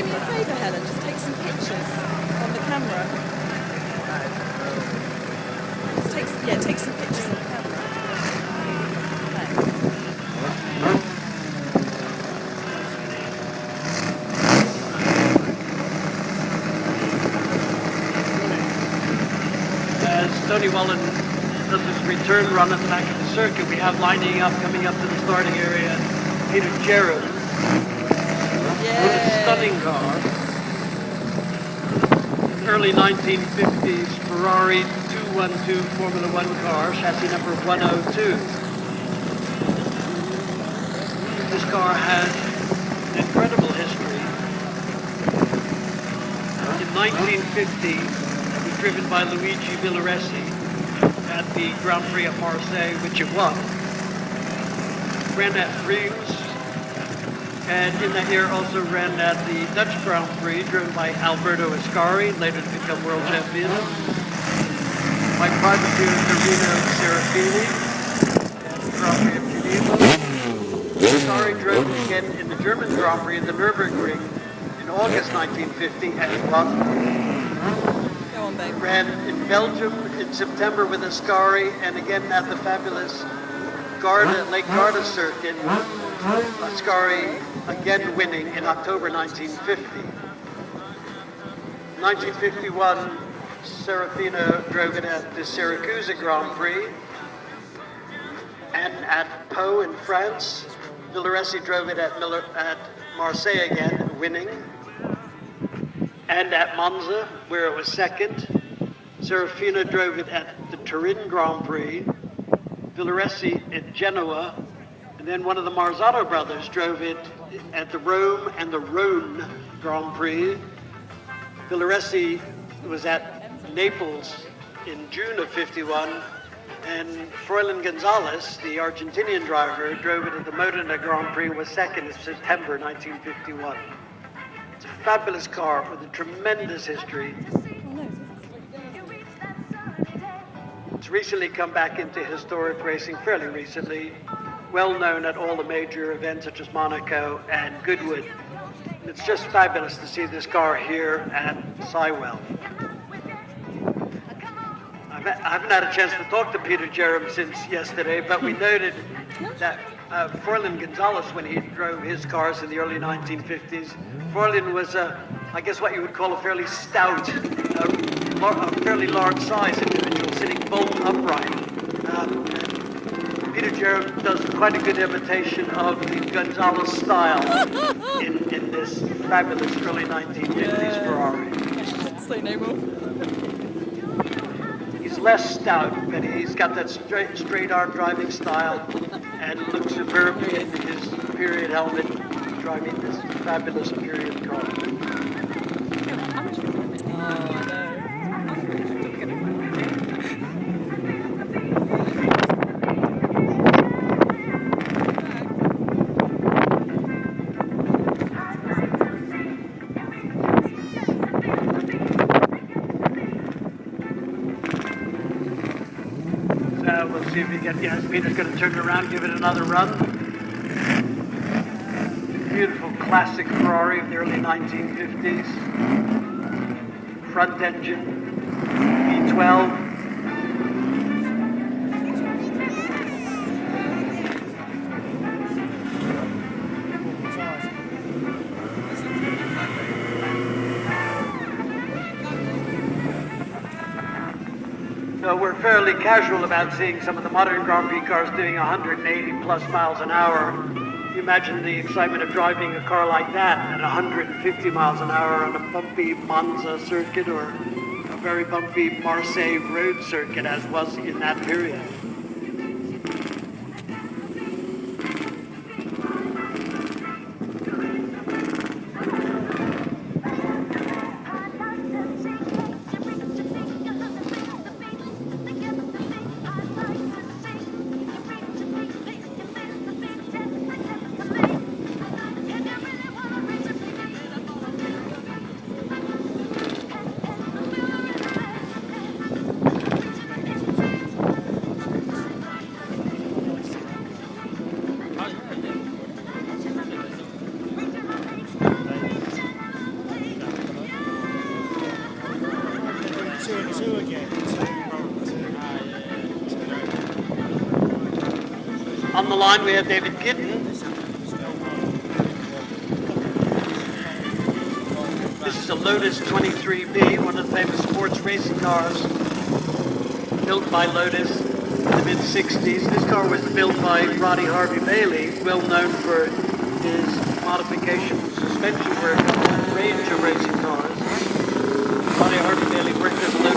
do me a favour, Helen? Just take some pictures on the camera. Just take some pictures on the camera. As Tony Wallen does his return run at the back of the circuit, we have lining up, coming up to the starting area, Peter Jerram. With a stunning car. Early 1950s Ferrari 212 Formula One car, chassis number 102. This car has an incredible history. In 1950, it was driven by Luigi Villoresi at the Grand Prix of Marseille, which it won. Ran at Reims, and in that year also ran at the Dutch Grand Prix, driven by Alberto Ascari, later to become world champion. My private tutor, Torino Serafini, at the Grand Prix of Geneva. Ascari drove again in the German Grand Prix in the Nürburgring in August 1950, and he won. Go on, babe. Ran in Belgium in September with Ascari, and again at the fabulous Lake Garda circuit, Ascari again winning in October 1950. 1951, Serafino drove it at the Syracuse Grand Prix, and at Pau in France. Villoresi drove it at Marseille again, winning, and at Monza, where it was second. Serafino drove it at the Turin Grand Prix, Villoresi at Genoa, and then one of the Marzotto brothers drove it at the Rome and the Rhone Grand Prix. Villoresi was at Naples in June of 51, and Froilan Gonzalez, the Argentinian driver, drove it at the Modena Grand Prix, was second in September 1951. It's a fabulous car with a tremendous history. It's recently come back into historic racing, fairly recently, well known at all the major events such as Monaco and Goodwood. And it's just fabulous to see this car here at Sywell. I haven't had a chance to talk to Peter Jerram since yesterday, but we noted that Froilan Gonzalez, when he drove his cars in the early 1950s, Froilan was, I guess what you would call a fairly stout, a fairly large size individual, sitting bolt upright. Peter Jerram does quite a good imitation of the Gonzalez style in this fabulous early 1950s Ferrari. Say no more. He's less stout, but he's got that straight arm driving style and looks superb in his period helmet, driving this fabulous period car. We'll see if we get, yes, Peter's going to turn it around, give it another run. Beautiful classic Ferrari of the early 1950s. Front engine, V12. So we're fairly casual about seeing some of the modern Grand Prix cars doing 180 plus miles an hour. You imagine the excitement of driving a car like that at 150 miles an hour on a bumpy Monza circuit or a very bumpy Marseille road circuit, as was in that period. On the line we have David Gidden. This is a Lotus 23B, one of the famous sports racing cars built by Lotus in the mid-60s. This car was built by Roddy Harvey Bailey, well known for his modification suspension work on a range of racing cars. Roddy Harvey Bailey worked as a